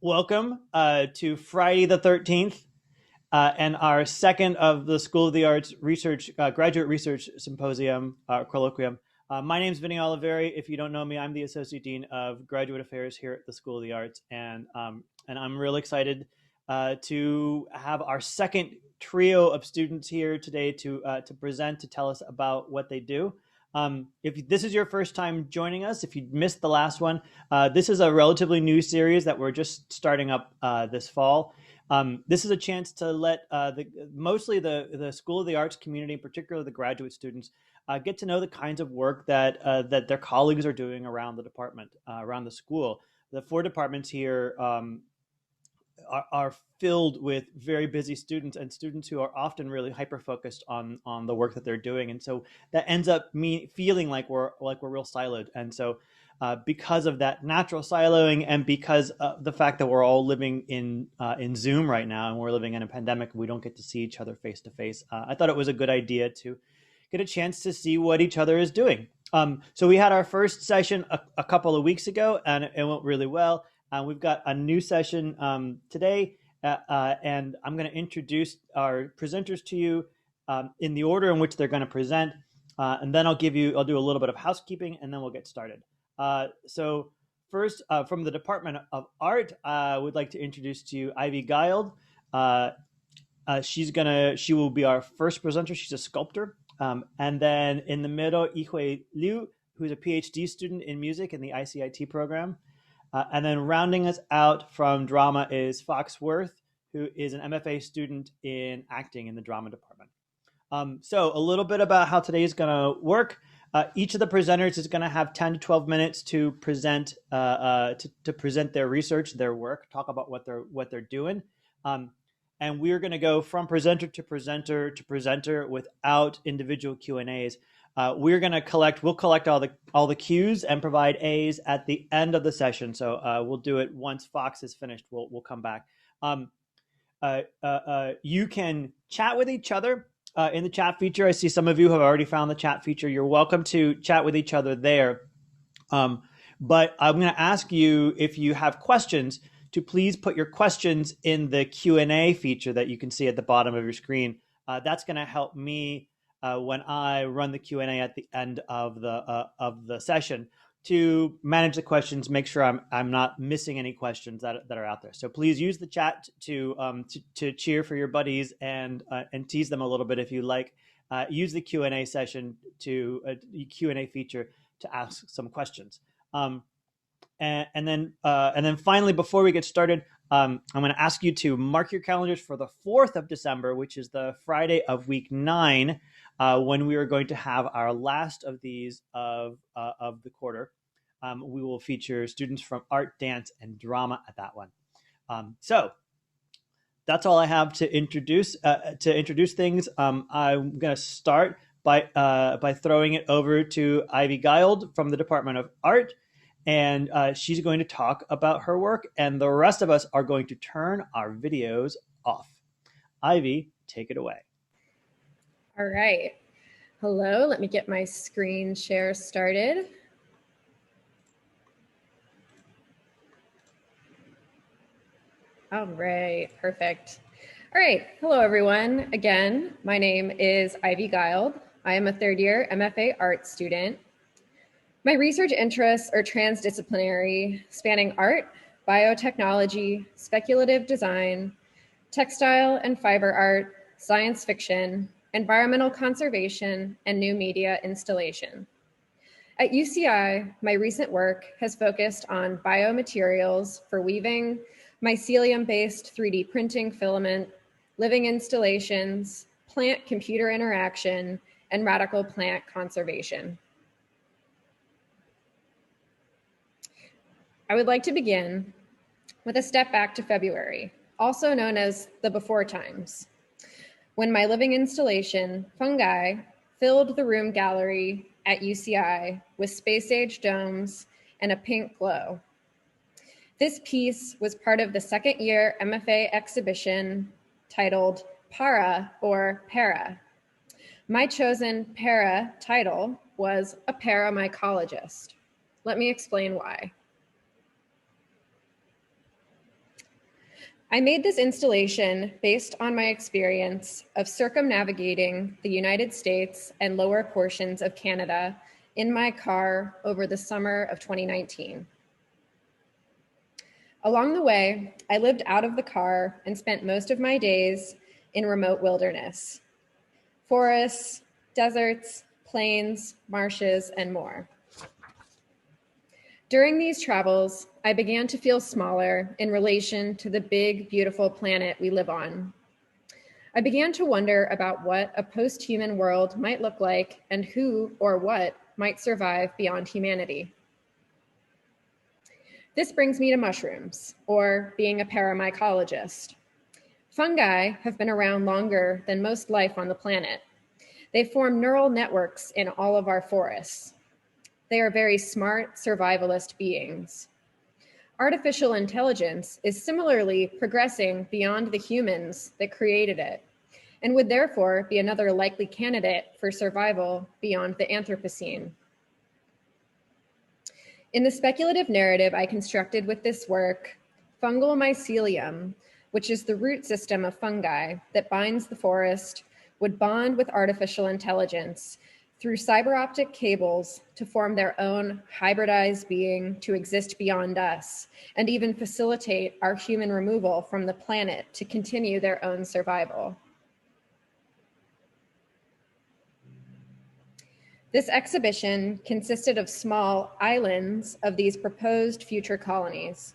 Welcome to Friday the 13th and our second of the School of the Arts Research Graduate Research Symposium Colloquium. My name is Vinny Oliveri. If you don't know me, I'm the Associate Dean of Graduate Affairs here at the School of the Arts, and I'm really excited to have our second trio of students here today to present, to tell us about what they do. If this is your first time joining us, if you missed the last one, this is a relatively new series that we're just starting up this fall. This is a chance to let mostly the School of the Arts community, particularly the graduate students, get to know the kinds of work that their colleagues are doing around the department, around the school. The four departments here are filled with very busy students and students who are often really hyper focused on the work that they're doing, and so that ends up feeling like we're real siloed. And so because of that natural siloing, and because of the fact that we're all living in Zoom right now, and we're living in a pandemic, we don't get to see each other face to face. I thought it was a good idea to get a chance to see what each other is doing. So we had our first session a couple of weeks ago, and it went really well. We've got a new session today, and I'm going to introduce our presenters to you in the order in which they're going to present, and then I'll do a little bit of housekeeping, and then we'll get started. So first, from the Department of Art, I would like to introduce to you Ivy Guild. She will be our first presenter. She's a sculptor. And then in the middle, Yihui Liu, who's a PhD student in music in the ICIT program. And then rounding us out from drama is Fox Worth, who is an MFA student in acting in the drama department. So a little bit about how today is going to work. Each of the presenters is going to have 10 to 12 minutes to present to present their research, their work, talk about what they're doing. And we're going to go from presenter to presenter to presenter without individual Q&As. We'll collect all the Q's and provide A's at the end of the session. So we'll do it once Fox is finished. We'll come back. You can chat with each other in the chat feature. I see some of you have already found the chat feature. You're welcome to chat with each other there. But I'm going to ask you, if you have questions, to please put your questions in the Q&A feature that you can see at the bottom of your screen. That's going to help me when I run the Q&A at the end of the session to manage the questions, make sure I'm not missing any questions that are out there. So please use the chat to cheer for your buddies and tease them a little bit if you like. Use the Q&A session Q&A feature to ask some questions. And then finally, before we get started, I'm going to ask you to mark your calendars for the 4th of December, which is the Friday of week 9, when we are going to have our last of these of the quarter. We will feature students from art, dance, and drama at that one. So that's all I have to introduce things. I'm going to start by throwing it over to Ivy Guild from the Department of Art. And she's going to talk about her work, and the rest of us are going to turn our videos off. Ivy, take it away. All right. Hello, let me get my screen share started. All right, perfect. All right, hello everyone. Again, my name is Ivy Guild. I am a third-year MFA art student. My research interests are transdisciplinary, spanning art, biotechnology, speculative design, textile and fiber art, science fiction, environmental conservation, and new media installation. At UCI, my recent work has focused on biomaterials for weaving, mycelium-based 3D printing filament, living installations, plant-computer interaction, and radical plant conservation. I would like to begin with a step back to February, also known as the before times, when my living installation, Fungi, filled the room gallery at UCI with space-age domes and a pink glow. This piece was part of the second-year MFA exhibition titled Para or Para. My chosen para title was a paramycologist. Let me explain why. I made this installation based on my experience of circumnavigating the United States and lower portions of Canada in my car over the summer of 2019. Along the way, I lived out of the car and spent most of my days in remote wilderness, forests, deserts, plains, marshes, and more. During these travels, I began to feel smaller in relation to the big, beautiful planet we live on. I began to wonder about what a post-human world might look like and who or what might survive beyond humanity. This brings me to mushrooms, or being a paramycologist. Fungi have been around longer than most life on the planet. They form neural networks in all of our forests. They are very smart, survivalist beings. Artificial intelligence is similarly progressing beyond the humans that created it, and would therefore be another likely candidate for survival beyond the Anthropocene. In the speculative narrative I constructed with this work, fungal mycelium, which is the root system of fungi that binds the forest, would bond with artificial intelligence through cyber optic cables to form their own hybridized being to exist beyond us, and even facilitate our human removal from the planet to continue their own survival. This exhibition consisted of small islands of these proposed future colonies.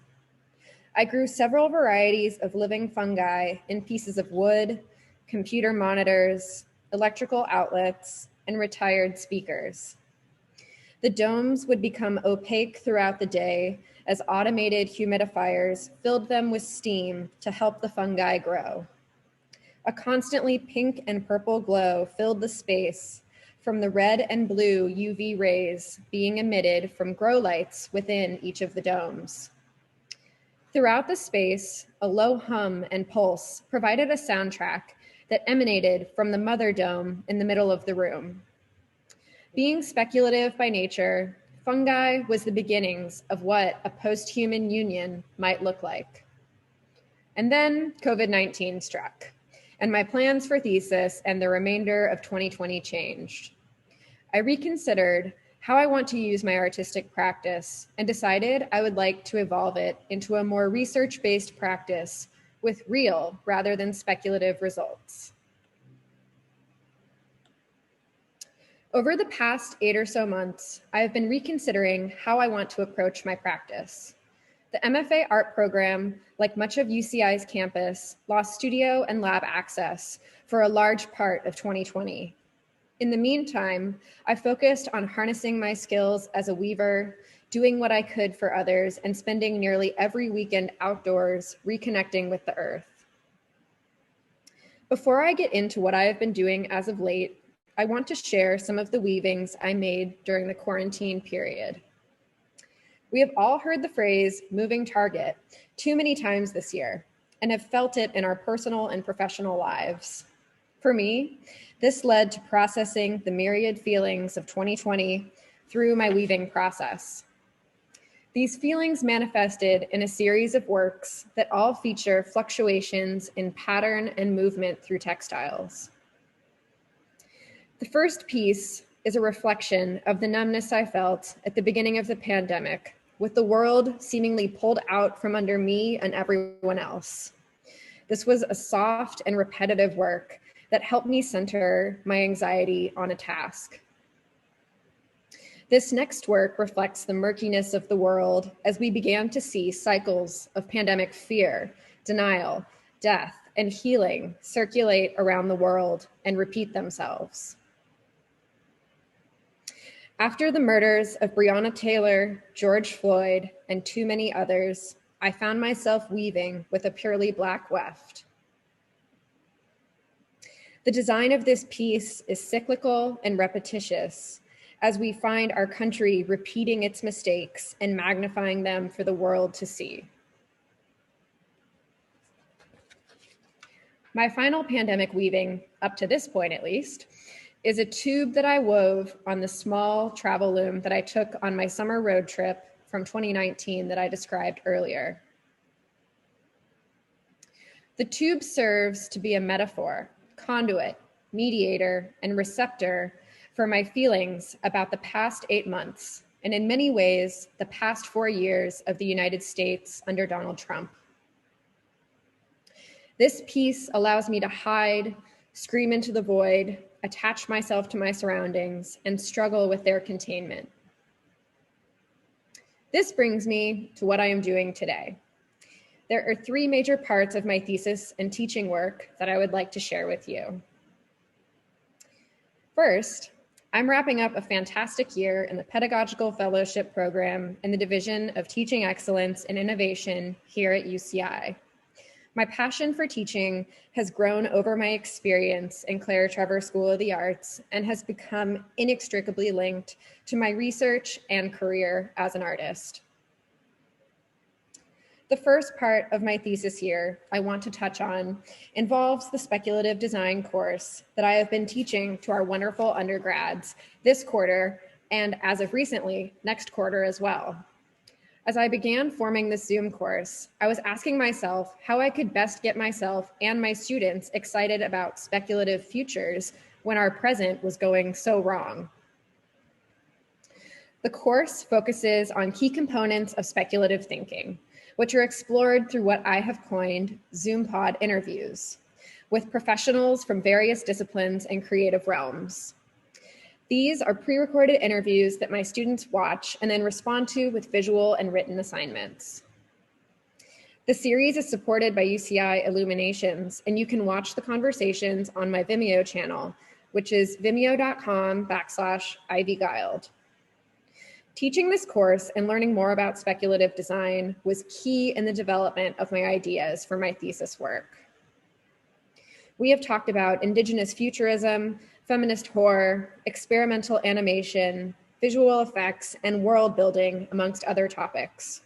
I grew several varieties of living fungi in pieces of wood, computer monitors, electrical outlets, and retired speakers. The domes would become opaque throughout the day as automated humidifiers filled them with steam to help the fungi grow. A constantly pink and purple glow filled the space from the red and blue UV rays being emitted from grow lights within each of the domes. Throughout the space, a low hum and pulse provided a soundtrack that emanated from the mother dome in the middle of the room. Being speculative by nature, fungi was the beginnings of what a post-human union might look like. And then COVID-19 struck, and my plans for thesis and the remainder of 2020 changed. I reconsidered how I want to use my artistic practice and decided I would like to evolve it into a more research-based practice with real rather than speculative results. Over the past 8 or so months, I have been reconsidering how I want to approach my practice. The MFA art program, like much of UCI's campus, lost studio and lab access for a large part of 2020. In the meantime, I focused on harnessing my skills as a weaver, doing what I could for others, and spending nearly every weekend outdoors reconnecting with the earth. Before I get into what I have been doing as of late, I want to share some of the weavings I made during the quarantine period. We have all heard the phrase moving target too many times this year and have felt it in our personal and professional lives. For me, this led to processing the myriad feelings of 2020 through my weaving process. These feelings manifested in a series of works that all feature fluctuations in pattern and movement through textiles. The first piece is a reflection of the numbness I felt at the beginning of the pandemic, with the world seemingly pulled out from under me and everyone else. This was a soft and repetitive work that helped me center my anxiety on a task. This next work reflects the murkiness of the world as we began to see cycles of pandemic fear, denial, death, and healing circulate around the world and repeat themselves. After the murders of Breonna Taylor, George Floyd, and too many others, I found myself weaving with a purely Black weft. The design of this piece is cyclical and repetitious as we find our country repeating its mistakes and magnifying them for the world to see. My final pandemic weaving, up to this point at least, is a tube that I wove on the small travel loom that I took on my summer road trip from 2019 that I described earlier. The tube serves to be a metaphor, conduit, mediator, and receptor for my feelings about the past 8 months, and in many ways, the past 4 years of the United States under Donald Trump. This piece allows me to hide, scream into the void, attach myself to my surroundings, and struggle with their containment. This brings me to what I am doing today. There are 3 major parts of my thesis and teaching work that I would like to share with you. First, I'm wrapping up a fantastic year in the Pedagogical Fellowship Program in the Division of Teaching Excellence and Innovation here at UCI. My passion for teaching has grown over my experience in Claire Trevor School of the Arts and has become inextricably linked to my research and career as an artist. The first part of my thesis here I want to touch on involves the speculative design course that I have been teaching to our wonderful undergrads this quarter and, as of recently, next quarter as well. As I began forming this Zoom course, I was asking myself how I could best get myself and my students excited about speculative futures when our present was going so wrong. The course focuses on key components of speculative thinking, which are explored through what I have coined ZOOMPOD interviews with professionals from various disciplines and creative realms. These are pre-recorded interviews that my students watch and then respond to with visual and written assignments. The series is supported by UCI Illuminations, and you can watch the conversations on my Vimeo channel, which is vimeo.com/ivyguild. Teaching this course and learning more about speculative design was key in the development of my ideas for my thesis work. We have talked about Indigenous futurism, feminist horror, experimental animation, visual effects, and world building, amongst other topics.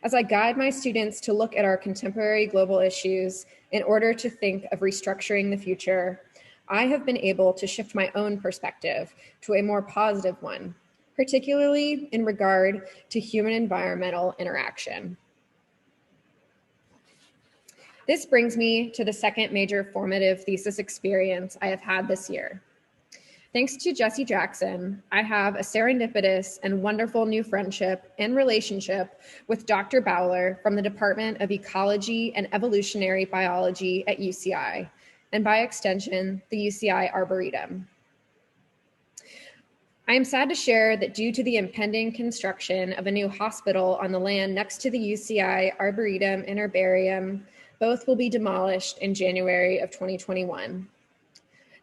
As I guide my students to look at our contemporary global issues in order to think of restructuring the future, I have been able to shift my own perspective to a more positive one, particularly in regard to human-environmental interaction. This brings me to the second major formative thesis experience I have had this year. Thanks to Jesse Jackson, I have a serendipitous and wonderful new friendship and relationship with Dr. Bowler from the Department of Ecology and Evolutionary Biology at UCI, and by extension, the UCI Arboretum. I am sad to share that due to the impending construction of a new hospital on the land next to the UCI Arboretum and Herbarium, both will be demolished in January of 2021.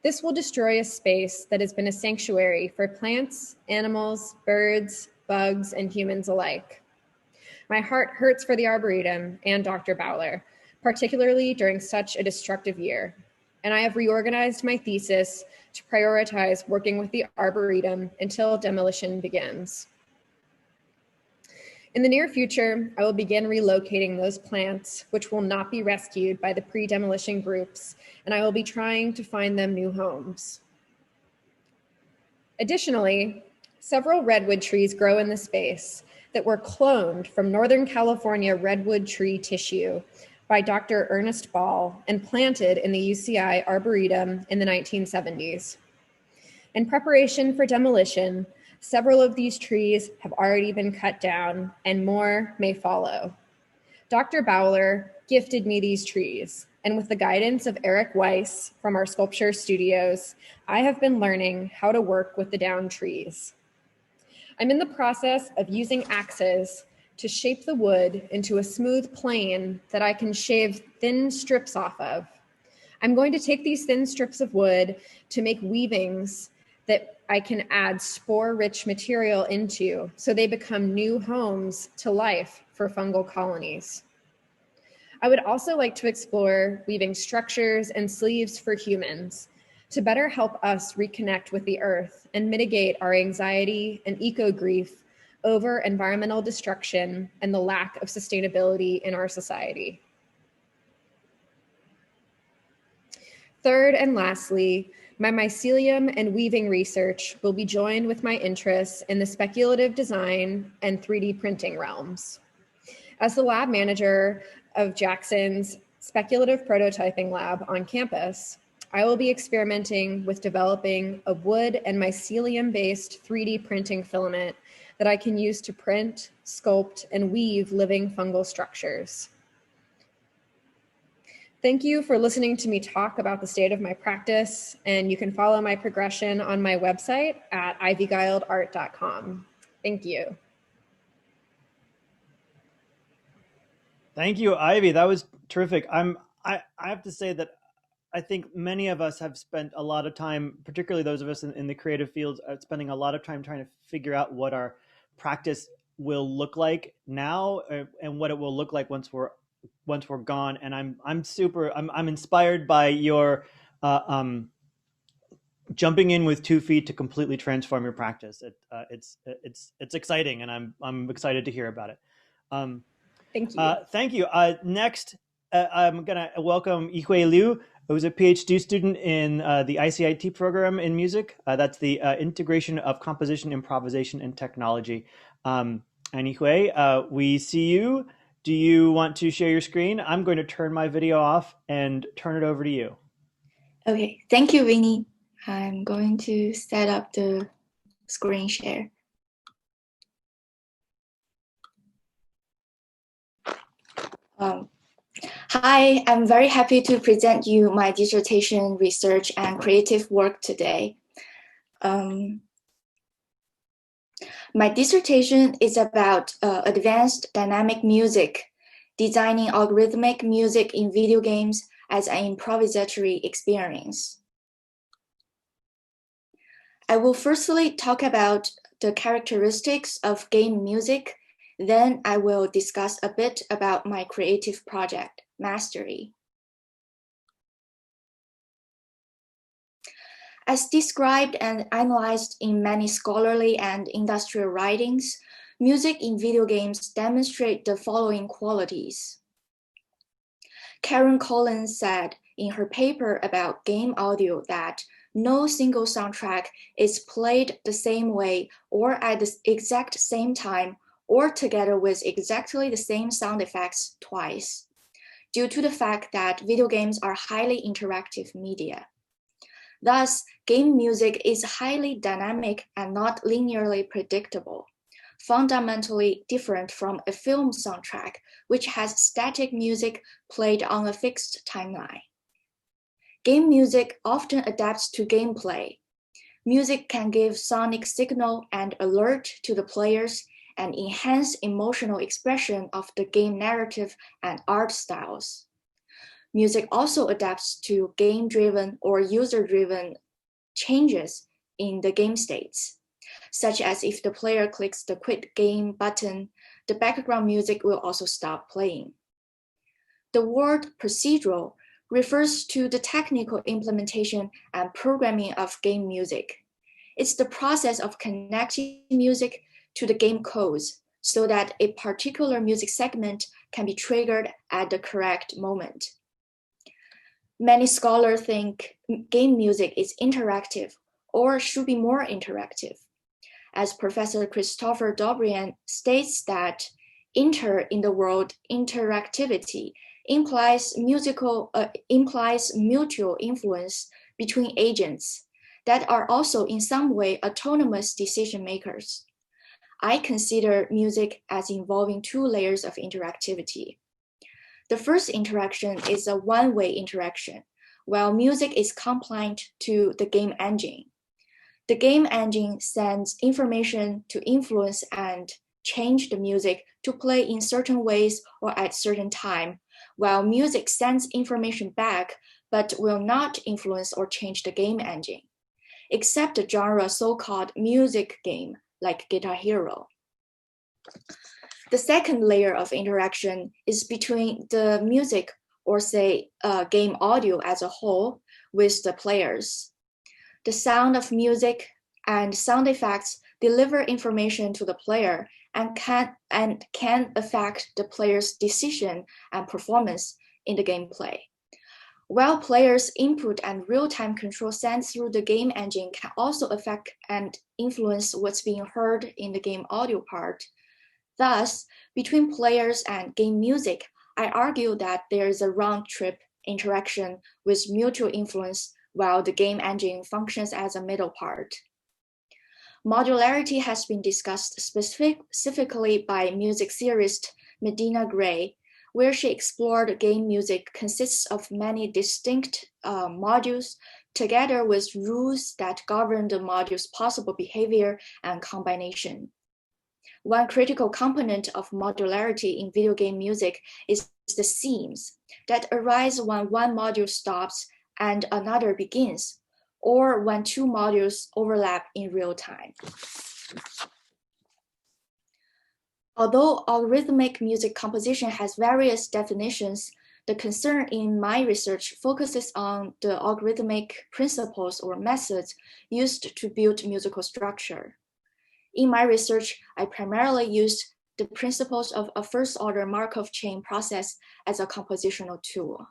This will destroy a space that has been a sanctuary for plants, animals, birds, bugs, and humans alike. My heart hurts for the Arboretum and Dr. Bowler, particularly during such a destructive year, and I have reorganized my thesis to prioritize working with the Arboretum until demolition begins. In the near future, I will begin relocating those plants which will not be rescued by the pre-demolition groups, and I will be trying to find them new homes. Additionally, several redwood trees grow in the space that were cloned from Northern California redwood tree tissue by Dr. Ernest Ball and planted in the UCI Arboretum in the 1970s. In preparation for demolition, several of these trees have already been cut down and more may follow. Dr. Bowler gifted me these trees, and with the guidance of Eric Weiss from our sculpture studios, I have been learning how to work with the downed trees. I'm in the process of using axes to shape the wood into a smooth plane that I can shave thin strips off of. I'm going to take these thin strips of wood to make weavings that I can add spore-rich material into so they become new homes to life for fungal colonies. I would also like to explore weaving structures and sleeves for humans to better help us reconnect with the earth and mitigate our anxiety and eco-grief over environmental destruction and the lack of sustainability in our society. Third and lastly, my mycelium and weaving research will be joined with my interests in the speculative design and 3D printing realms. As the lab manager of Jackson's Speculative Prototyping Lab on campus, I will be experimenting with developing a wood and mycelium-based 3D printing filament that I can use to print, sculpt, and weave living fungal structures. Thank you for listening to me talk about the state of my practice, and you can follow my progression on my website at ivyguiledart.com. Thank you. Thank you, Ivy. That was terrific. I have to say that I think many of us have spent a lot of time, particularly those of us in the creative fields, spending a lot of time trying to figure out what our practice will look like now and what it will look like once we're gone. And I'm inspired by your jumping in with 2 feet to completely transform your practice. It's exciting, and I'm excited to hear about it. Thank you. Thank you. Next, I'm gonna welcome Yihui Liu, who's a PhD student in the ICIT program in music. That's the Integration of Composition, Improvisation, and Technology. And Yihui, we see you. Do you want to share your screen? I'm going to turn my video off and turn it over to you. Okay, thank you, Vinny. I'm going to set up the screen share. Hi, I'm very happy to present you my dissertation research and creative work today. My dissertation is about advanced dynamic music, designing algorithmic music in video games as an improvisatory experience. I will firstly talk about the characteristics of game music. Then I will discuss a bit about my creative project, Mastery. As described and analyzed in many scholarly and industrial writings, music in video games demonstrate the following qualities. Karen Collins said in her paper about game audio that no single soundtrack is played the same way or at the exact same time or together with exactly the same sound effects twice, due to the fact that video games are highly interactive media. Thus, game music is highly dynamic and not linearly predictable, fundamentally different from a film soundtrack, which has static music played on a fixed timeline. Game music often adapts to gameplay. Music can give sonic signal and alert to the players and enhance emotional expression of the game narrative and art styles. Music also adapts to game-driven or user-driven changes in the game states, such as if the player clicks the quit game button, the background music will also stop playing. The word procedural refers to the technical implementation and programming of game music. It's the process of connecting music to the game codes so that a particular music segment can be triggered at the correct moment. Many scholars think game music is interactive or should be more interactive. As Professor Christopher Dobrian states that in the word interactivity implies mutual influence between agents that are also in some way autonomous decision makers. I consider music as involving 2 layers of interactivity. The first interaction is a one-way interaction, while music is compliant to the game engine. The game engine sends information to influence and change the music to play in certain ways or at certain time, while music sends information back but will not influence or change the game engine, except the genre so-called music game, like Guitar Hero. The second layer of interaction is between the music, or say game audio as a whole, with the players. The sound of music and sound effects deliver information to the player and can affect the player's decision and performance in the gameplay. While players' input and real-time control sent through the game engine can also affect and influence what's being heard in the game audio part. Thus, between players and game music, I argue that there is a round-trip interaction with mutual influence while the game engine functions as a middle part. Modularity has been discussed specifically by music theorist Medina Gray, where she explored game music consists of many distinct modules together with rules that govern the module's possible behavior and combination. One critical component of modularity in video game music is the themes that arise when one module stops and another begins, or when two modules overlap in real time. Although algorithmic music composition has various definitions, the concern in my research focuses on the algorithmic principles or methods used to build musical structure. In my research, I primarily used the principles of a first-order Markov chain process as a compositional tool.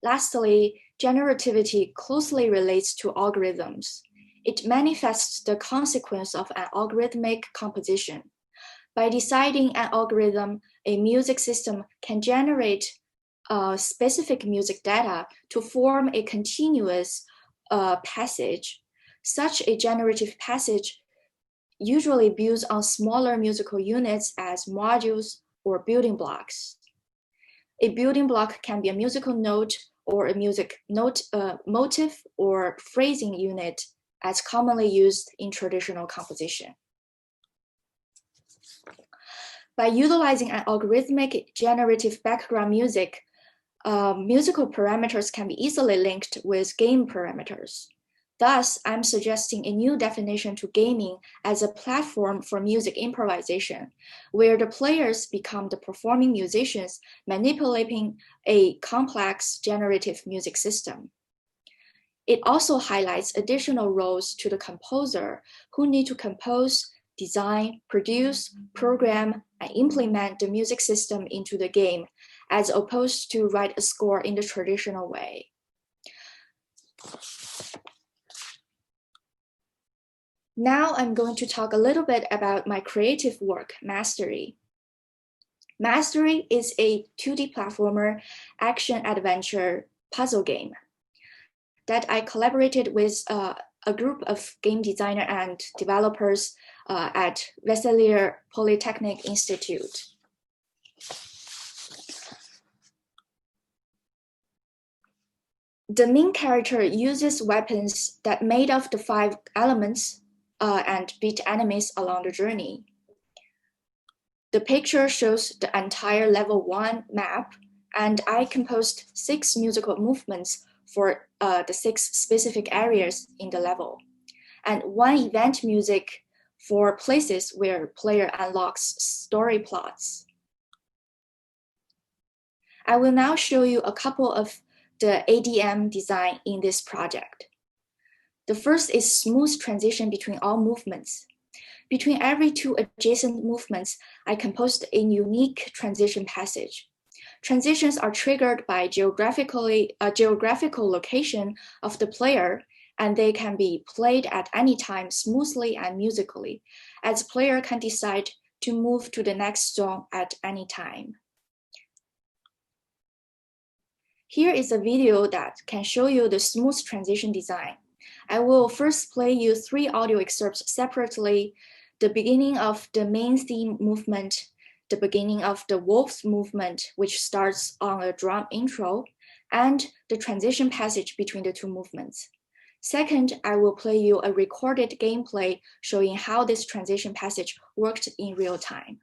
Lastly, generativity closely relates to algorithms. It manifests the consequence of an algorithmic composition. By deciding an algorithm, a music system can generate specific music data to form a continuous passage. Such a generative passage usually builds on smaller musical units as modules or building blocks. A building block can be a musical note or a music note motive or phrasing unit as commonly used in traditional composition. By utilizing an algorithmic generative background music, musical parameters can be easily linked with game parameters. Thus, I'm suggesting a new definition to gaming as a platform for music improvisation, where the players become the performing musicians manipulating a complex generative music system. It also highlights additional roles to the composer who need to compose, design, produce, program, and implement the music system into the game, as opposed to write a score in the traditional way. Now I'm going to talk a little bit about my creative work, Mastery. Mastery is a 2D platformer action-adventure puzzle game that I collaborated with a group of game designer and developers at Rensselaer Polytechnic Institute. The main character uses weapons that made of the 5 elements and beat enemies along the journey. The picture shows the entire level 1 map, and I composed 6 musical movements for the 6 specific areas in the level, and 1 event music for places where player unlocks story plots. I will now show you a couple of the ADM design in this project. The first is smooth transition between all movements. Between every 2 adjacent movements, I composed a unique transition passage. Transitions are triggered by geographical location of the player, and they can be played at any time smoothly and musically, as player can decide to move to the next zone at any time. Here is a video that can show you the smooth transition design. I will first play you 3 audio excerpts separately: the beginning of the main theme movement, the beginning of the wolf's movement, which starts on a drum intro, and the transition passage between the 2 movements. Second, I will play you a recorded gameplay showing how this transition passage worked in real time.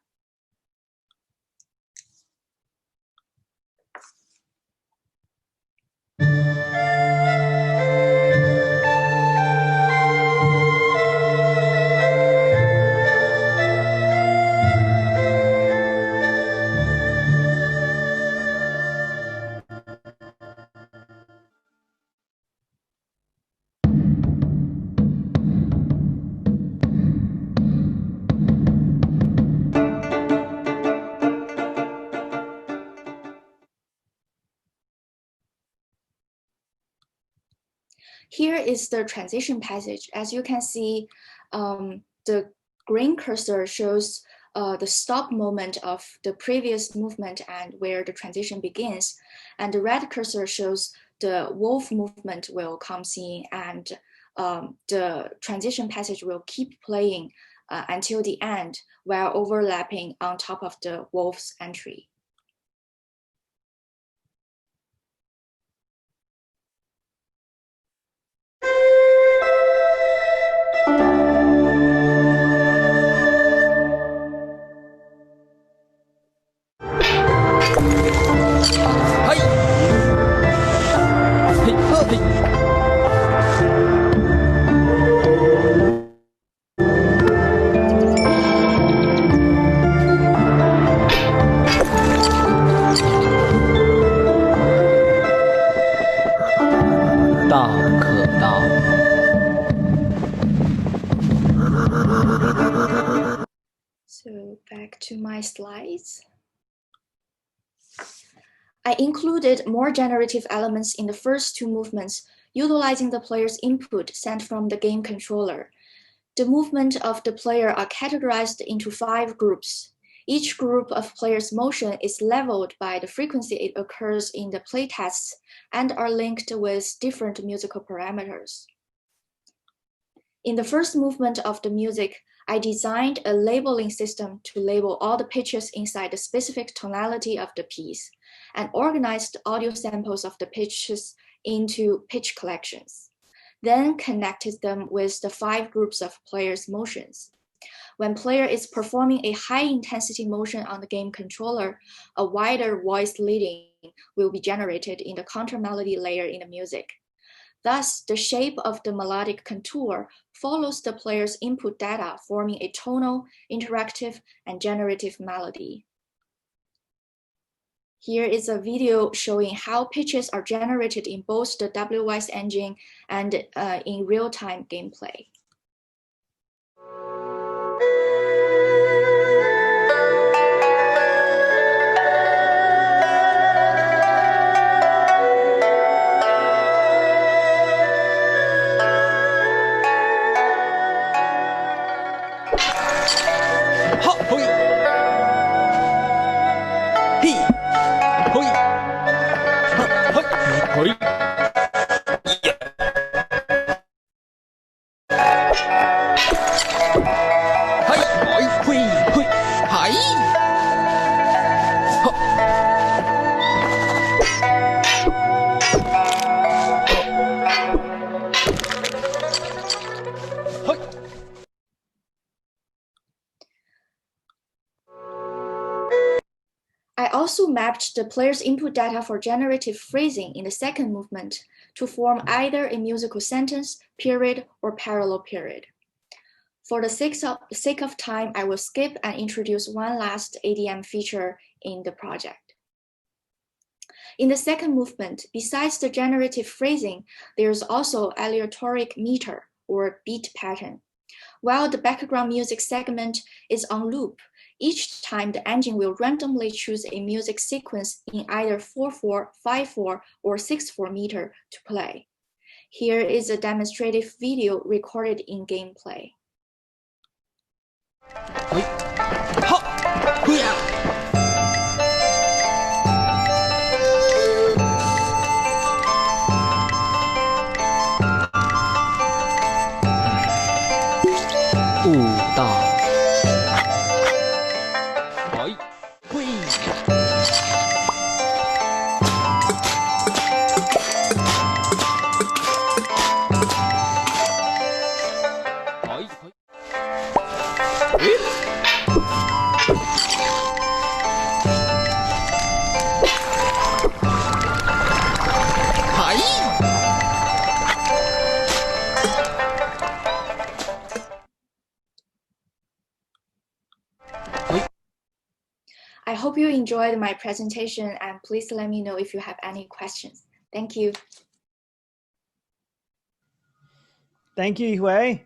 Here is the transition passage. As you can see, the green cursor shows the stop moment of the previous movement and where the transition begins. And the red cursor shows the wolf movement will come in, and the transition passage will keep playing until the end while overlapping on top of the wolf's entry. So back to my slides. I included more generative elements in the first two movements, utilizing the player's input sent from the game controller. The movement of the player are categorized into 5 groups. Each group of players' motion is leveled by the frequency it occurs in the playtests and are linked with different musical parameters. In the first movement of the music, I designed a labeling system to label all the pitches inside the specific tonality of the piece, and organized audio samples of the pitches into pitch collections, then connected them with the 5 groups of players' motions. When player is performing a high-intensity motion on the game controller, a wider voice leading will be generated in the counter melody layer in the music. Thus, the shape of the melodic contour follows the player's input data, forming a tonal, interactive, and generative melody. Here is a video showing how pitches are generated in both the WWise engine and in real-time gameplay. I also mapped the player's input data for generative phrasing in the second movement to form either a musical sentence, period, or parallel period. For the sake of time, I will skip and introduce one last ADM feature in the project. In the second movement, besides the generative phrasing, there's also aleatoric meter or beat pattern. While the background music segment is on loop, each time the engine will randomly choose a music sequence in either 4/4, 5/4, or 6/4 meter to play. Here is a demonstrative video recorded in gameplay. はい。 I hope you enjoyed my presentation, and please let me know if you have any questions. Thank you. Thank you, Yihui.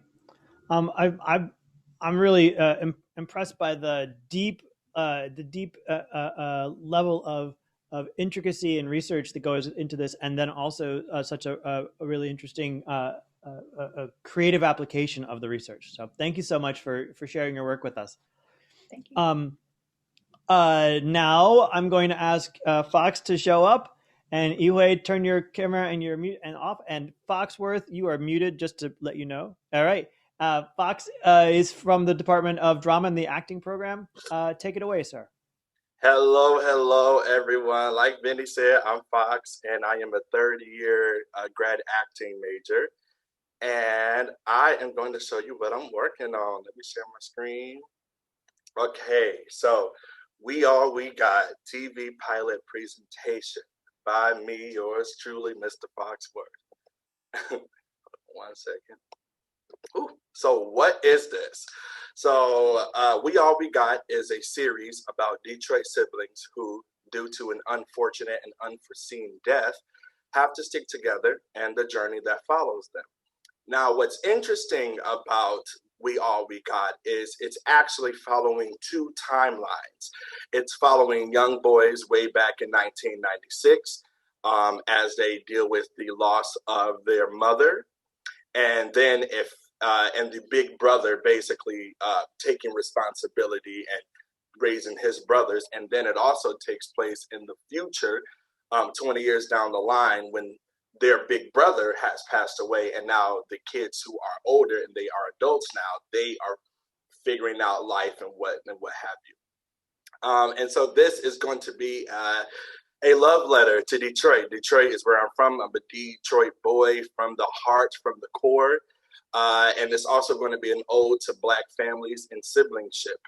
I'm really impressed by the deep level of intricacy and research that goes into this, and then also such a really interesting a creative application of the research. So thank you so much for sharing your work with us. Thank you. Now I'm going to ask Fox to show up, and Yihui, turn your camera and your mute and off. And Foxworth, you are muted, just to let you know. All right. Fox is from the Department of Drama and the Acting Program. Take it away, sir. Hello, everyone. Like Vinny said, I'm Fox, and I am a third-year grad acting major. And I am going to show you what I'm working on. Let me share my screen. Okay, so We Got TV pilot presentation by me, yours truly, Mr. Foxworth. One second. Ooh, so what is this? So We Got is a series about Detroit siblings who, due to an unfortunate and unforeseen death, have to stick together and the journey that follows them. Now, what's interesting about We Got is it's actually following two timelines. It's following young boys way back in 1996 as they deal with the loss of their mother. And then and the big brother basically taking responsibility and raising his brothers. And then it also takes place in the future, 20 years down the line, when their big brother has passed away, and now the kids who are older and they are adults now, they are figuring out life and what have you. And so this is going to be a love letter to Detroit. Detroit is where I'm from. I'm a Detroit boy from the heart, from the core. And it's also going to be an ode to Black families and siblingship.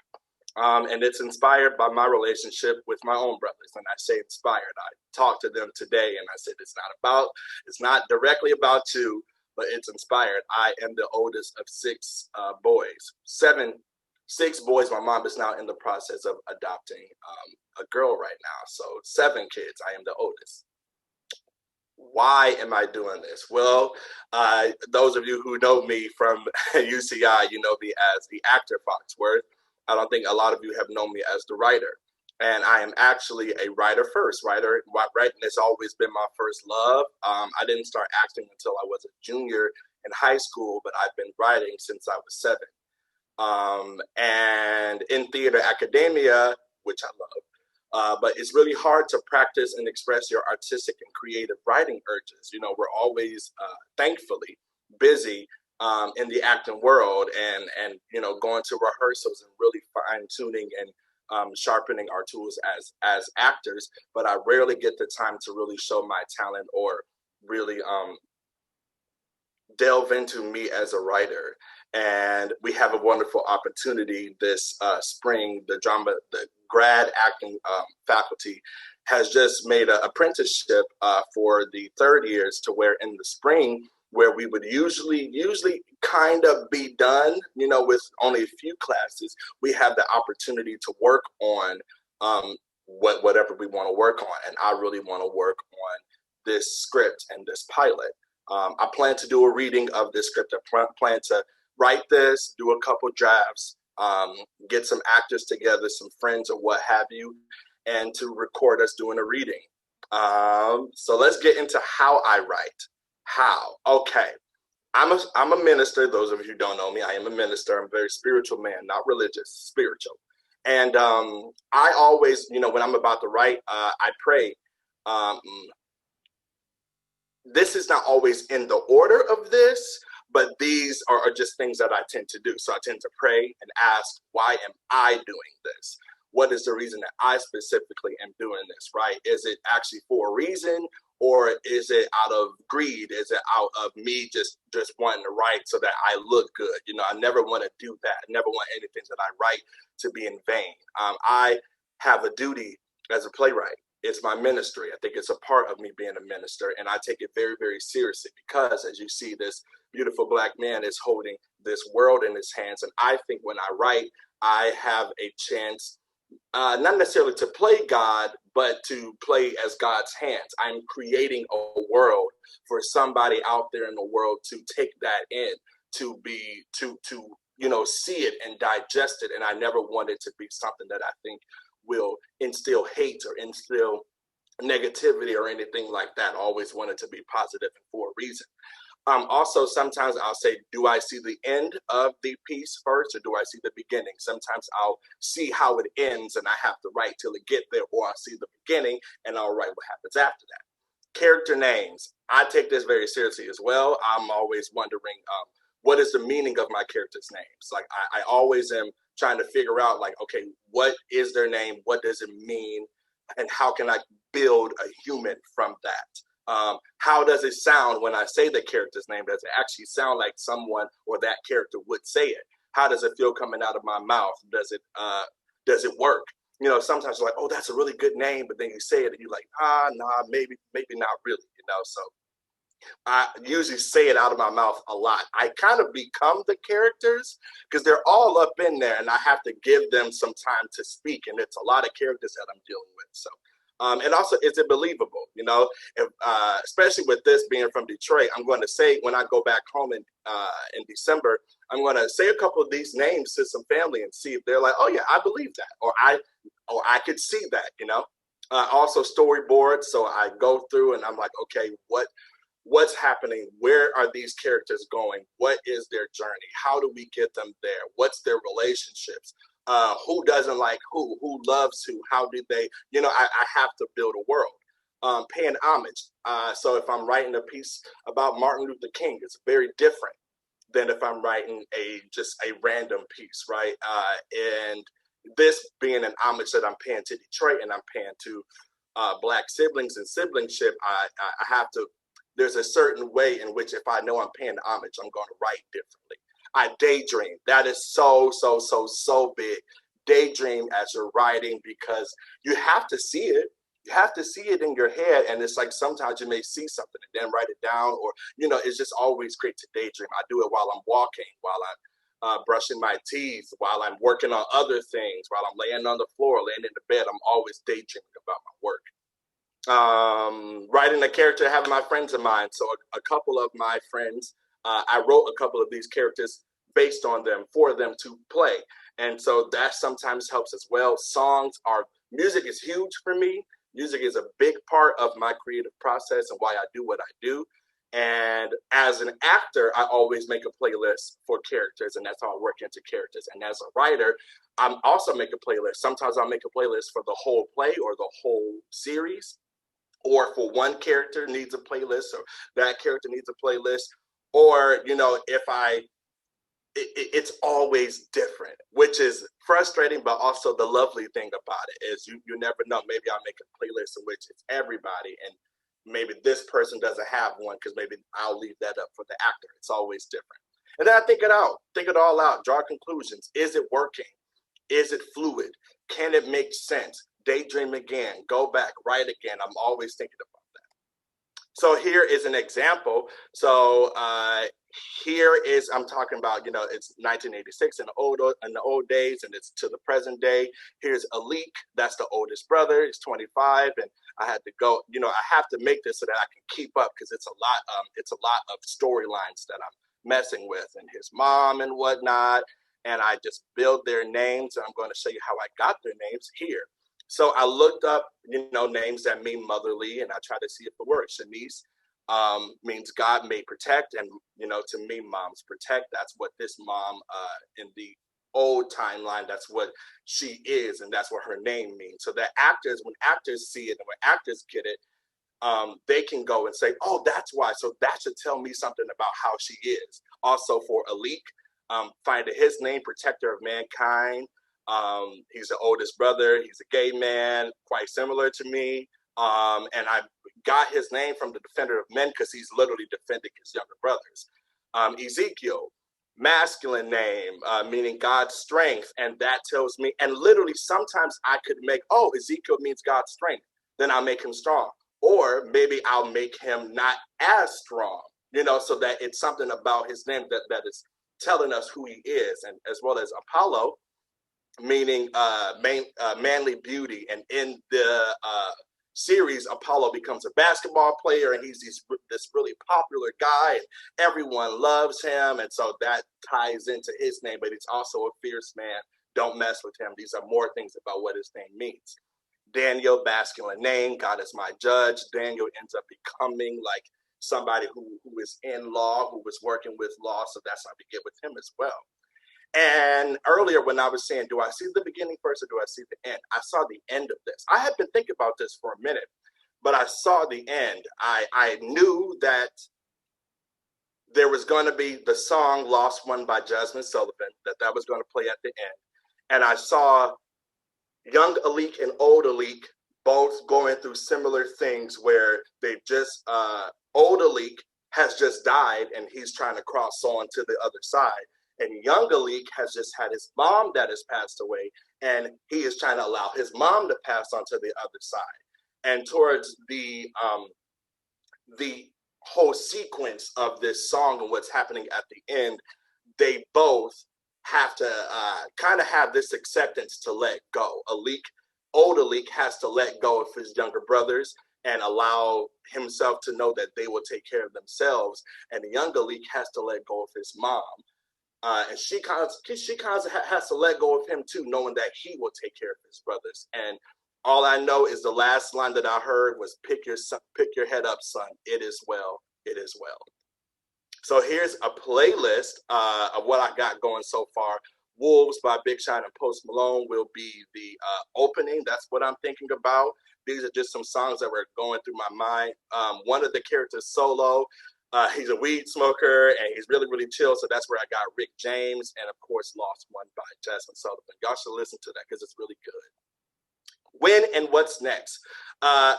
And it's inspired by my relationship with my own brothers. And I say inspired. I talked to them today and I said, it's not directly about you, but it's inspired. I am the oldest of six boys. Six boys. My mom is now in the process of adopting a girl right now. So 7 kids. I am the oldest. Why am I doing this? Well, those of you who know me from UCI, you know me as the actor Foxworth. I don't think a lot of you have known me as the writer. And I am actually a writer first. Writing has always been my first love. I didn't start acting until I was a junior in high school, but I've been writing since I was 7. And in theater academia, which I love, but it's really hard to practice and express your artistic and creative writing urges. You know, we're always, thankfully, busy in the acting world and you know, going to rehearsals and really fine tuning and sharpening our tools as actors. But I rarely get the time to really show my talent or really delve into me as a writer. And we have a wonderful opportunity this spring. The grad acting faculty has just made an apprenticeship for the 3rd years, to where in the spring, where we would usually kind of be done, you know, with only a few classes, we have the opportunity to work on whatever we want to work on. And I really want to work on this script and this pilot. I plan to do a reading of this script. I plan to write this, do a couple drafts, get some actors together, some friends or what have you, and to record us doing a reading. So let's get into how I write. How? Okay. I'm a minister. Those of you who don't know me, I am a minister. I'm a very spiritual man, not religious, spiritual. And I always, you know, when I'm about to write, I pray. This is not always in the order of this, but these are just things that I tend to do. So I tend to pray and ask, why am I doing this? What is the reason that I specifically am doing this, right? Is it actually for a reason, or is it out of greed? Is it out of me just wanting to write so that I look good? You know, I never want to do that. I never want anything that I write to be in vain. I have a duty as a playwright. It's my ministry. I think it's a part of me being a minister, and I take it very, very seriously because, as you see, this beautiful Black man is holding this world in his hands. And I think when I write, I have a chance, not necessarily to play God, but to play as God's hands. I'm creating a world for somebody out there in the world to take that in, to you know, see it and digest it. And I never want it to be something that I think will instill hate or instill negativity or anything like that. I always want it to be positive and for a reason. Also, sometimes I'll say, do I see the end of the piece first or do I see the beginning? Sometimes I'll see how it ends and I have to write till it get there, or I'll see the beginning and I'll write what happens after that. Character names, I take this very seriously as well. I'm always wondering, what is the meaning of my characters' names? Like I always am trying to figure out, like, okay, what is their name? What does it mean? And how can I build a human from that? How does it sound when I say the character's name? Does it actually sound like someone or that character would say it? How does it feel coming out of my mouth? Does it work? You know, sometimes you're like, oh, that's a really good name, but then you say it and you're like, nah, maybe not really, you know. So I usually say it out of my mouth a lot. I kind of become the characters because they're all up in there and I have to give them some time to speak. And it's a lot of characters that I'm dealing with. So, and also, is it believable? You know, if, especially with this being from Detroit, I'm going to say when I go back home in December, I'm going to say a couple of these names to some family and see if they're like, oh yeah, I believe that, or I could see that, you know. Also storyboards. So I go through and I'm like, okay, what's happening? Where are these characters going? What is their journey? How do we get them there? What's their relationships? Who doesn't like who? Who loves who? How did they, you know, I have to build a world. Paying homage. So if I'm writing a piece about Martin Luther King, it's very different than if I'm writing just a random piece, right? And this being an homage that I'm paying to Detroit and I'm paying to Black siblings and siblingship, I have to, there's a certain way in which if I know I'm paying homage, I'm going to write differently. I daydream. That is so big. Daydream as you're writing because you have to see it. You have to see it in your head. And it's like sometimes you may see something and then write it down, or, you know, it's just always great to daydream. I do it while I'm walking, while I'm brushing my teeth, while I'm working on other things, while I'm laying on the floor, laying in the bed. I'm always daydreaming about my work. Writing a character, having my friends in mind. So a couple of my friends, I wrote a couple of these characters based on them for them to play. And so that sometimes helps as well. Music is huge for me. Music is a big part of my creative process and why I do what I do. And as an actor, I always make a playlist for characters, and that's how I work into characters. And as a writer, I'm also make a playlist. Sometimes I'll make a playlist for the whole play or the whole series, or for one character needs a playlist, or that character needs a playlist, or, you know, it's always different, which is frustrating, but also the lovely thing about it is you never know. Maybe I'll make a playlist in which it's everybody, and maybe this person doesn't have one because maybe I'll leave that up for the actor. It's always different. And then I think it all out, draw conclusions. Is it working? Is it fluid? Can it make sense? Daydream again, go back, write again. I'm always thinking about that. So here is an example. So here is, I'm talking about, you know, it's 1986 in the old days, and it's to the present day. Here's Alik, that's the oldest brother. He's 25, and I had to go, you know, I have to make this so that I can keep up because it's a lot of storylines that I'm messing with, and his mom and whatnot. And I just build their names, and I'm going to show you how I got their names here. So I looked up, you know, names that mean motherly, and I tried to see if it works. Shanice means God may protect, and, you know, to me, moms protect. That's what this mom in the old timeline, that's what she is, and that's what her name means. So that when actors see it and when actors get it, they can go and say, oh, that's why. So that should tell me something about how she is. Also for Alik, finding his name, protector of mankind. He's the oldest brother. He's a gay man, quite similar to me. And I got his name from the defender of men because he's literally defending his younger brothers. Ezekiel, masculine name, meaning God's strength. And that tells me, and literally sometimes I could make, oh, Ezekiel means God's strength. Then I'll make him strong. Or maybe I'll make him not as strong, you know, so that it's something about his name that is telling us who he is. And as well as Apollo, meaning manly beauty. And in the series, Apollo becomes a basketball player, and he's this really popular guy, and everyone loves him. And so that ties into his name, but he's also a fierce man. Don't mess with him. These are more things about what his name means. Daniel, masculine name, God is my judge. Daniel ends up becoming like somebody who is in law, who was working with law. So that's how we get with him as well. And earlier when I was saying, do I see the beginning first or do I see the end? I saw the end of this. I had been thinking about this for a minute, but I saw the end. I knew that there was going to be the song Lost One by Jasmine Sullivan, that was going to play at the end. And I saw young Alik and old Alik both going through similar things where they've just, old Alik has just died and he's trying to cross on to the other side. And young Alik has just had his mom that has passed away, and he is trying to allow his mom to pass on to the other side. And towards the whole sequence of this song and what's happening at the end, they both have to kind of have this acceptance to let go. Old Alik has to let go of his younger brothers and allow himself to know that they will take care of themselves. And the young Alik has to let go of his mom. And she kind of has to let go of him too, knowing that he will take care of his brothers. And all I know is the last line that I heard was, pick your head up, son. It is well. It is well. So here's a playlist of what I got going so far. Wolves by Big Sean and Post Malone will be the opening. That's what I'm thinking about. These are just some songs that were going through my mind. One of the characters solo, he's a weed smoker and he's really, really chill. So that's where I got Rick James, and of course, Lost One by Jasmine Sullivan. Y'all should listen to that because it's really good. When and what's next?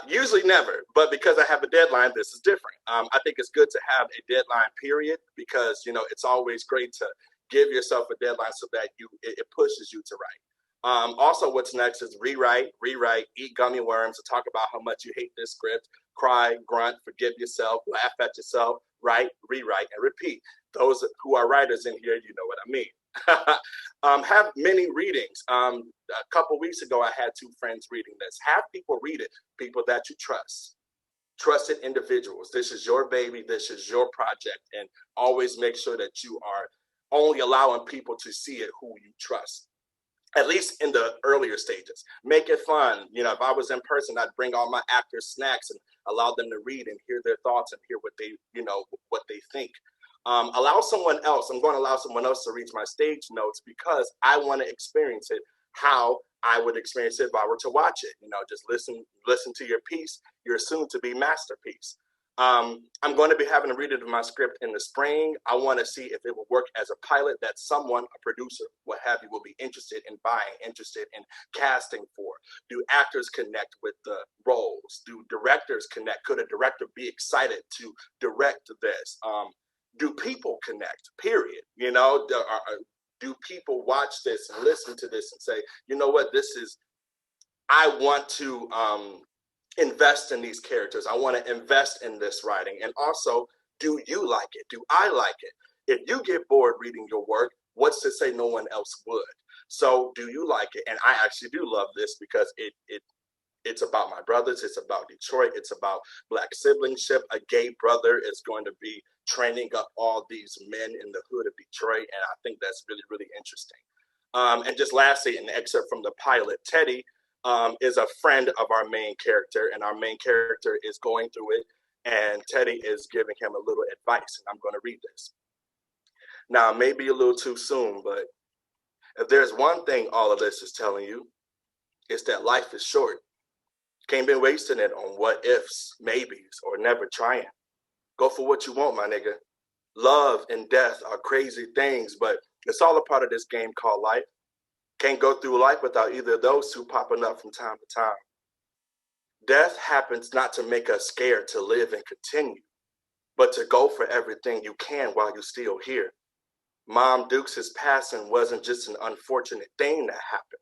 Usually never, but because I have a deadline, this is different. I think it's good to have a deadline period because, it's always great to give yourself a deadline so that it pushes you to write. Also, what's next is rewrite, eat gummy worms, to talk about how much you hate this script, cry, grunt, forgive yourself, laugh at yourself, write, rewrite, and repeat. Those who are writers in here, you know what I mean. Have many readings. A couple weeks ago, I had 2 friends reading this. Have people read it, people that you trust. Trusted individuals. This is your baby. This is your project. And always make sure that you are only allowing people to see it who you trust, at least in the earlier stages. Make it fun. If I was in person, I'd bring all my actors snacks and allow them to read and hear their thoughts and hear what they think. I'm going to allow someone else to read my stage notes because I want to experience it how I would experience it if I were to watch it. Just listen to your piece, your soon-to-be masterpiece. I'm going to be having a read of my script in the spring. I want to see if it will work as a pilot that someone, a producer, what have you, will be interested in buying, interested in casting for. Do actors connect with the roles? Do directors connect? Could a director be excited to direct this? Do people connect, period? Do people watch this and listen to this and say, you know what, I want to invest in these characters. I want to invest in this writing. And also, do you like it? Do I like it? If you get bored reading your work, what's to say no one else would? So do you like it? And I actually do love this because it's about my brothers. It's about Detroit. It's about Black siblingship. A gay brother is going to be training up all these men in the hood of Detroit. And I think that's really, really interesting. And just lastly, an excerpt from the pilot. Teddy is a friend of our main character, and our main character is going through it. And Teddy is giving him a little advice. And I'm going to read this. Now, maybe a little too soon, but if there's one thing all of this is telling you, it's that life is short. Can't be wasting it on what ifs, maybes, or never trying. Go for what you want, my nigga. Love and death are crazy things, but it's all a part of this game called life. Can't go through life without either of those two popping up from time to time. Death happens not to make us scared to live and continue, but to go for everything you can while you're still here. Mom Dukes' passing wasn't just an unfortunate thing that happened.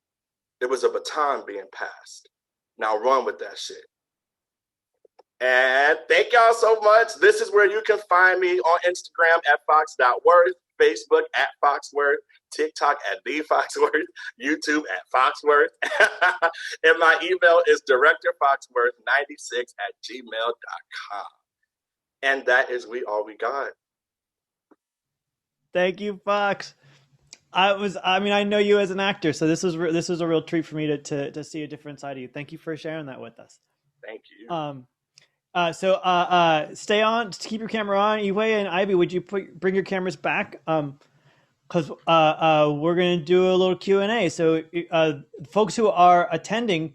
It was a baton being passed. Now run with that shit. And thank y'all so much. This is where you can find me on Instagram at fox.worth, Facebook at Foxworth, TikTok at TheFoxworth, YouTube at Foxworth. And my email is directorfoxworth96@gmail.com. And that is all we got. Thank you, Fox. I know you as an actor, so this was a real treat for me to see a different side of you. Thank you for sharing that with us. Thank you. Stay on, keep your camera on. Yihui and Ivy, would you bring your cameras back? Because we're going to do a little Q&A. So folks who are attending,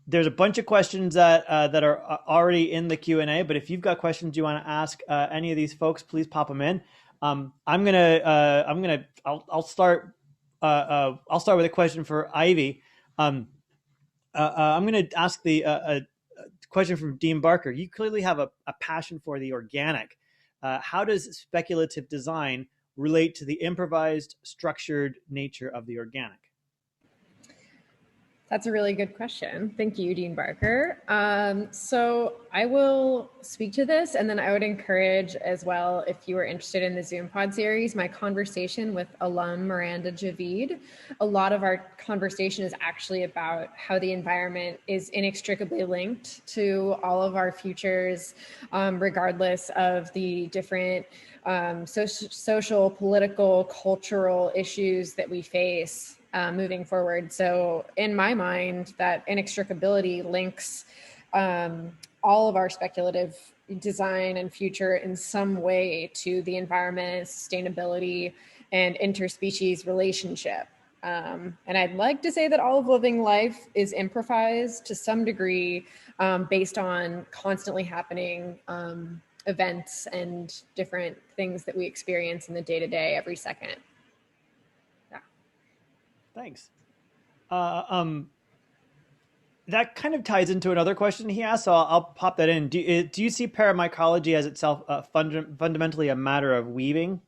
there's a bunch of questions that are already in the Q&A, but if you've got questions you want to ask any of these folks, please pop them in. I'll start with a question for Ivy. I'm going to ask the question from Dean Barker. You clearly have a passion for the organic. How does speculative design relate to the improvised, structured nature of the organic? That's a really good question. Thank you, Dean Barker. So I will speak to this, and then I would encourage as well, if you are interested in the ZoomPod series, my conversation with alum Miranda Javid. A lot of our conversation is actually about how the environment is inextricably linked to all of our futures, regardless of the different social, political, cultural issues that we face moving forward. So in my mind, that inextricability links all of our speculative design and future in some way to the environment, sustainability, and interspecies relationship. And I'd like to say that all of living life is improvised to some degree based on constantly happening events and different things that we experience in the day-to-day every second. Thanks. That kind of ties into another question he asked, so I'll pop that in. Do you see paramycology as itself fundamentally a matter of weaving?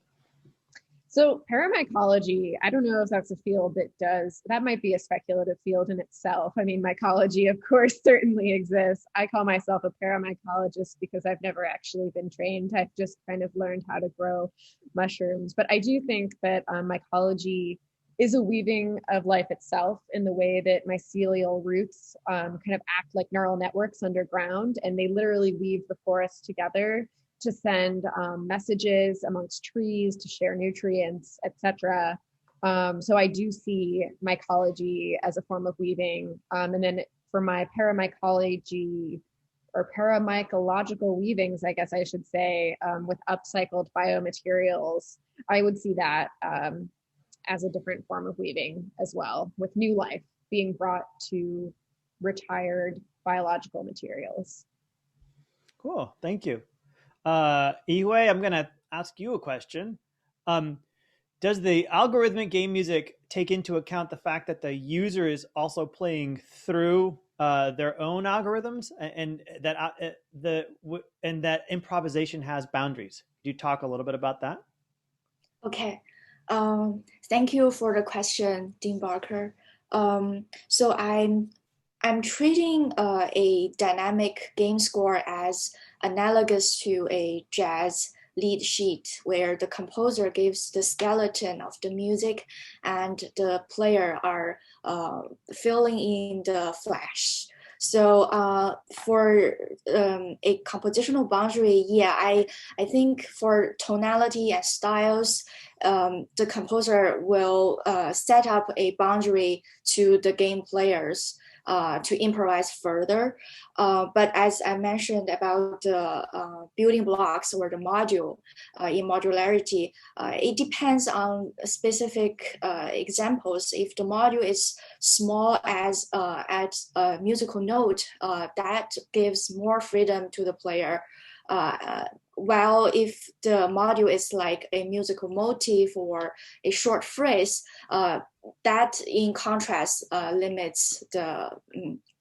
So paramycology, I don't know if that's a field that might be a speculative field in itself. I mean, mycology, of course, certainly exists. I call myself a paramycologist because I've never actually been trained. I've just kind of learned how to grow mushrooms. But I do think that mycology is a weaving of life itself in the way that mycelial roots kind of act like neural networks underground, and they literally weave the forest together to send messages amongst trees, to share nutrients, etc. So I do see mycology as a form of weaving. And then for my paramycology or paramycological weavings, I guess I should say, with upcycled biomaterials, I would see that as a different form of weaving as well, with new life being brought to retired biological materials. Cool, thank you. Yihui, I'm going to ask you a question. Does the algorithmic game music take into account the fact that the user is also playing through their own algorithms, and that improvisation has boundaries? Do you talk a little bit about that? Okay. Thank you for the question, Dean Barker. So I'm treating a dynamic game score as analogous to a jazz lead sheet, where the composer gives the skeleton of the music and the player are filling in the flesh. So for a compositional boundary, yeah, I think for tonality and styles, the composer will set up a boundary to the game players to improvise further. But as I mentioned about the building blocks or the module in modularity, it depends on specific examples. If the module is small as at a musical note, that gives more freedom to the player. While if the module is like a musical motif or a short phrase, that in contrast limits the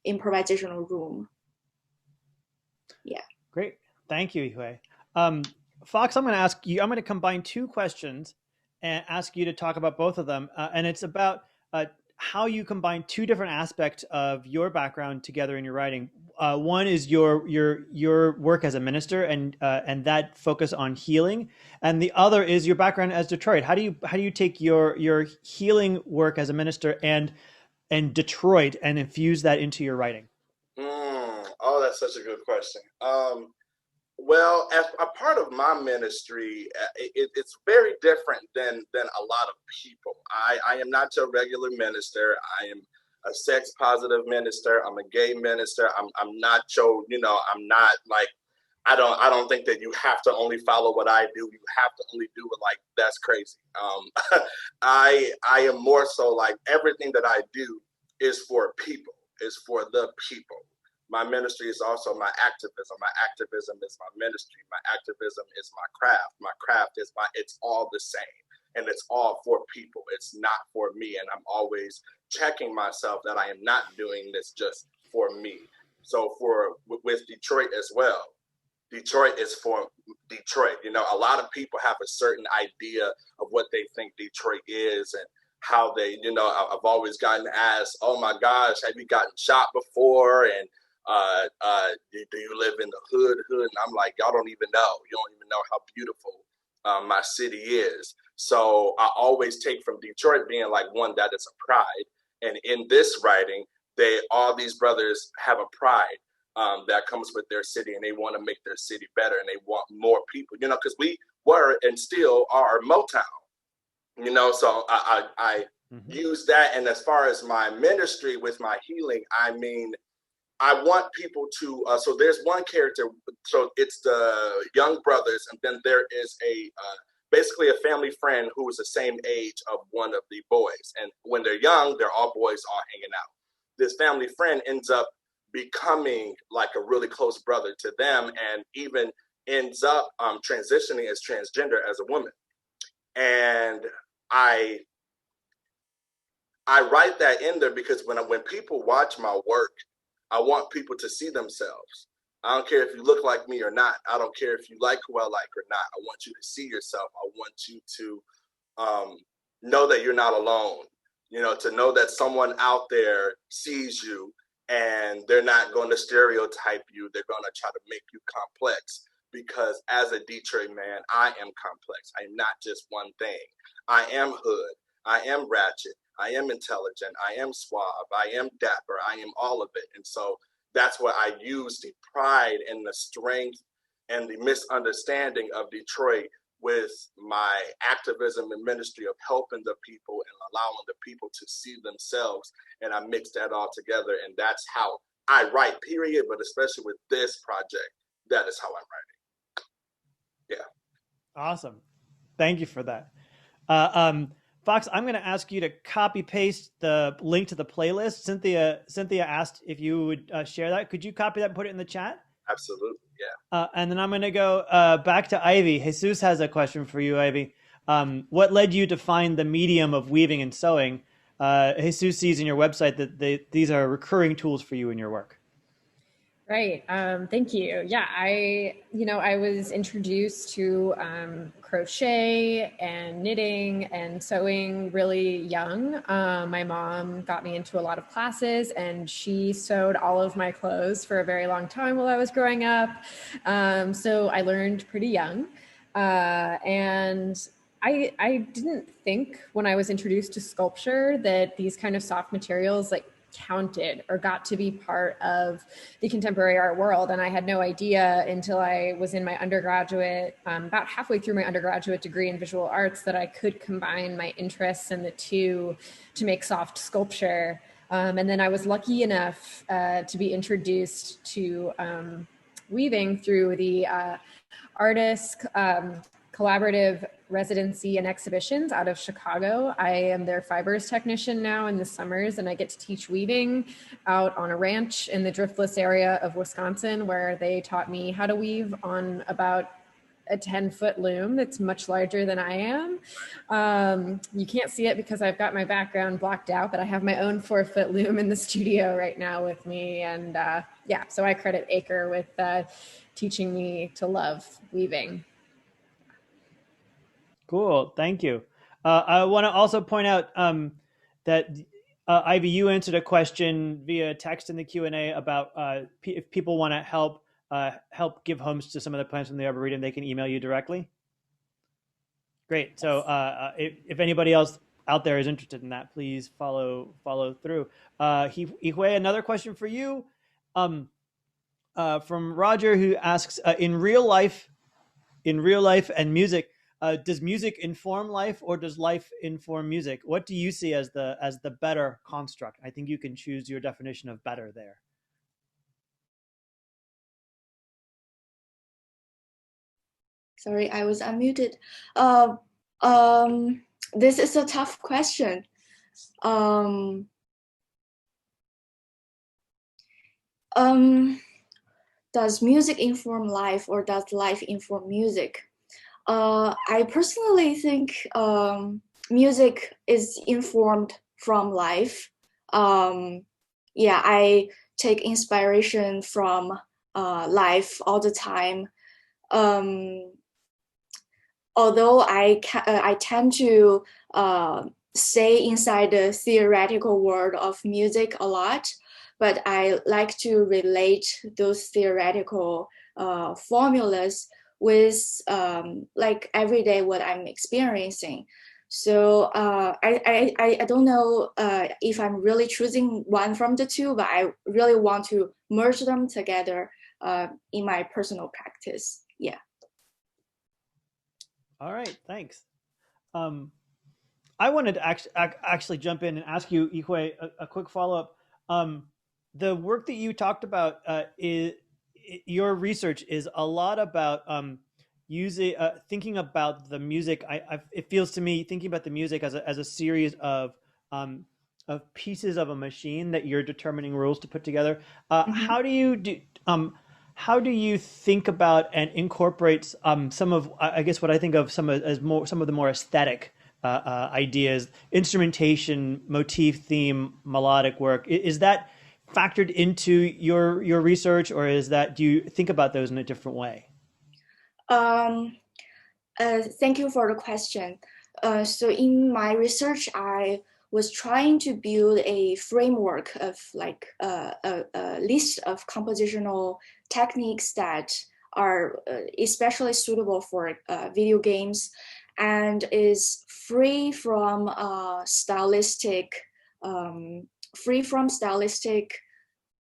improvisational room. Yeah. Great. Thank you, Yihui. Fox, I'm going to ask you, I'm going to combine two questions and ask you to talk about both of them. And it's about how you combine two different aspects of your background together in your writing. One is your work as a minister and that focus on healing, and the other is your background as Detroit. How do you take your healing work as a minister and Detroit and infuse that into your writing? Oh, that's such a good question. Well, as a part of my ministry, it's very different than a lot of people. I am not your regular minister. I am a sex positive minister. I'm a gay minister. I'm not your, I'm not like, I don't think that you have to only follow what I do. You have to only do it. Like, that's crazy. I am more so like everything that I do is for people, is for the people. My ministry is also my activism. My activism is my ministry. My activism is my craft. My craft is it's all the same. And it's all for people. It's not for me. And I'm always checking myself that I am not doing this just for me. So with Detroit as well, Detroit is for Detroit. A lot of people have a certain idea of what they think Detroit is and how they, I've always gotten asked, oh my gosh, have you gotten shot before? And do you live in the hood? And I'm like, y'all don't even know. You don't even know how beautiful my city is. So I always take from Detroit being like one that is a pride. And in this writing, all these brothers have a pride that comes with their city, and they want to make their city better, and they want more people, because we were and still are Motown, so I use that. And as far as my ministry with my healing, I mean, I want people to, so there's one character, so it's the young brothers, and then there is basically a family friend who is the same age of one of the boys. And when they're young, they're all boys all hanging out. This family friend ends up becoming like a really close brother to them, and even ends up transitioning as transgender as a woman. And I write that in there because when people watch my work, I want people to see themselves. I don't care if you look like me or not. I don't care if you like who I like or not. I want you to see yourself. I want you to know that you're not alone, to know that someone out there sees you and they're not going to stereotype you. They're going to try to make you complex, because as a Detroit man, I am complex. I am not just one thing. I am hood. I am ratchet. I am intelligent. I am suave. I am dapper. I am all of it. And so that's what I use the pride and the strength and the misunderstanding of Detroit with my activism and ministry of helping the people and allowing the people to see themselves. And I mix that all together. And that's how I write, period. But especially with this project, that is how I'm writing. Yeah. Awesome. Thank you for that. Fox, I'm going to ask you to copy paste the link to the playlist. Cynthia asked if you would share that. Could you copy that and put it in the chat? Absolutely, yeah. And then I'm going to go back to Ivy. Jesus has a question for you, Ivy. What led you to find the medium of weaving and sewing? Jesus sees in your website that these are recurring tools for you in your work. Right. Thank you. Yeah, I was introduced to crochet and knitting and sewing really young. My mom got me into a lot of classes, and she sewed all of my clothes for a very long time while I was growing up. So I learned pretty young. And I didn't think when I was introduced to sculpture that these kind of soft materials counted or got to be part of the contemporary art world. And I had no idea until I was in my undergraduate, about halfway through my undergraduate degree in visual arts, that I could combine my interests in the two to make soft sculpture. And then I was lucky enough to be introduced to weaving through the artist collaborative residency and exhibitions out of Chicago. I am their fibers technician now in the summers, and I get to teach weaving out on a ranch in the driftless area of Wisconsin, where they taught me how to weave on about a 10-foot loom that's much larger than I am. You can't see it because I've got my background blocked out, but I have my own 4-foot loom in the studio right now with me. And yeah, so I credit Acre with teaching me to love weaving. Cool. Thank you. I want to also point out that Ivy, you answered a question via text in the Q&A about if people want to help give homes to some of the plants from the Arboretum, they can email you directly. Great. So if anybody else out there is interested in that, please follow through. Yihui, another question for you from Roger, who asks, in real life and music, does music inform life, or does life inform music? What do you see as the better construct? I think you can choose your definition of better there. Sorry, I was unmuted. This is a tough question. Does music inform life, or does life inform music? I personally think music is informed from life. Yeah, I take inspiration from life all the time. Although I tend to stay inside the theoretical world of music a lot, but I like to relate those theoretical formulas with like everyday what I'm experiencing. So I don't know if I'm really choosing one from the two, but I really want to merge them together in my personal practice. Yeah. All right, thanks. I wanted to actually jump in and ask you, Yihui, a quick follow-up. The work that you talked about, your research is a lot about thinking about the music. It feels to me, thinking about the music as a series of pieces of a machine that you're determining rules to put together. How do you do? How do you think about and incorporate some of, I guess, what I think of some of the more aesthetic ideas, instrumentation, motif, theme, melodic work? Is that factored into your research, or do you think about those in a different way? Thank you for the question. So in my research, I was trying to build a framework of like a list of compositional techniques that are especially suitable for video games, and is free from stylistic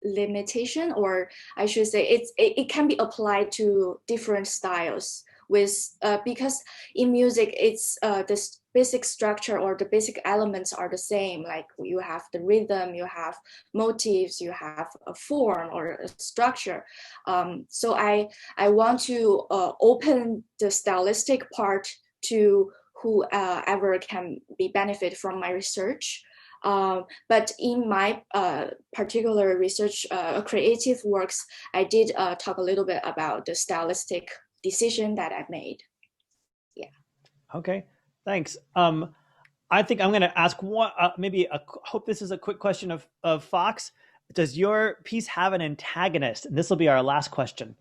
limitation, or I should say it can be applied to different styles with because in music it's the basic structure or the basic elements are the same. Like you have the rhythm, you have motifs, you have a form or a structure. So I want to open the stylistic part to whoever can be benefit from my research. But in my particular research, creative works, I did talk a little bit about the stylistic decision that I made. Yeah. Okay, thanks. I think I'm going to ask one, hope this is a quick question of Fox. Does your piece have an antagonist? And this will be our last question.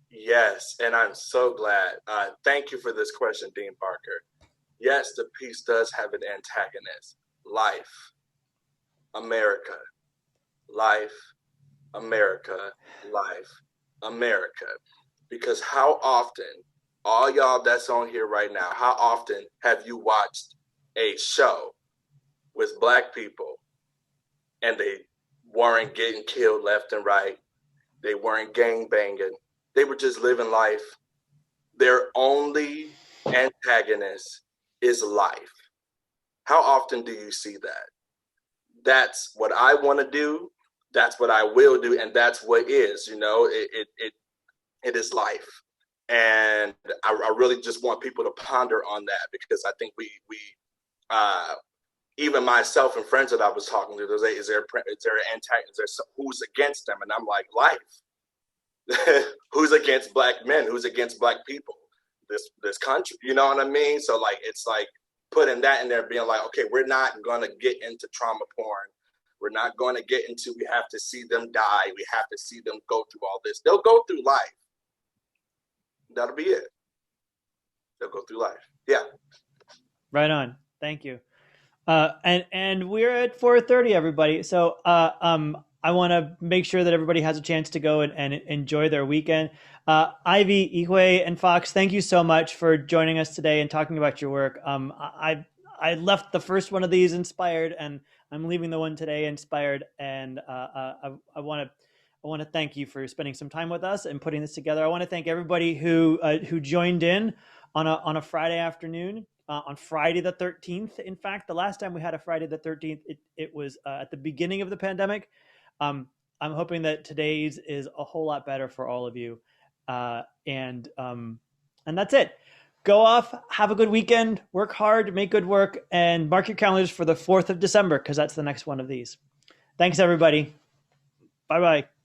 Yes, and I'm so glad. Thank you for this question, Dean Parker. Yes, the piece does have an antagonist. Life, America, life, America, life, America. Because how often, all y'all that's on here right now, how often have you watched a show with Black people and they weren't getting killed left and right? They weren't gang banging. They were just living life. Their only antagonist is life. How often do you see that? That's what I want to do. That's what I will do. And that's what is, it is life. And I really just want people to ponder on that, because I think we even myself and friends that I was talking to, is there an antagonist? Who's against them? And I'm like, life. Who's against Black men? Who's against Black people? This country, you know what I mean? So like, it's like putting that in there, being like, okay, we're not going to get into trauma porn. We're not going to get into, we have to see them die. We have to see them go through all this. They'll go through life. That'll be it. They'll go through life. Yeah. Right on. Thank you. And we're at 4:30, everybody. So I want to make sure that everybody has a chance to go and enjoy their weekend. Ivy, Yihui, and Fox, thank you so much for joining us today and talking about your work. I left the first one of these inspired, and I'm leaving the one today inspired. And I want to thank you for spending some time with us and putting this together. I want to thank everybody who joined in on a Friday afternoon, on Friday the 13th. In fact, the last time we had a Friday the 13th, it was at the beginning of the pandemic. I'm hoping that today's is a whole lot better for all of you. And that's it. Go off, have a good weekend, work hard, make good work, and mark your calendars for the 4th of December, because that's the next one of these. Thanks, everybody. Bye-bye.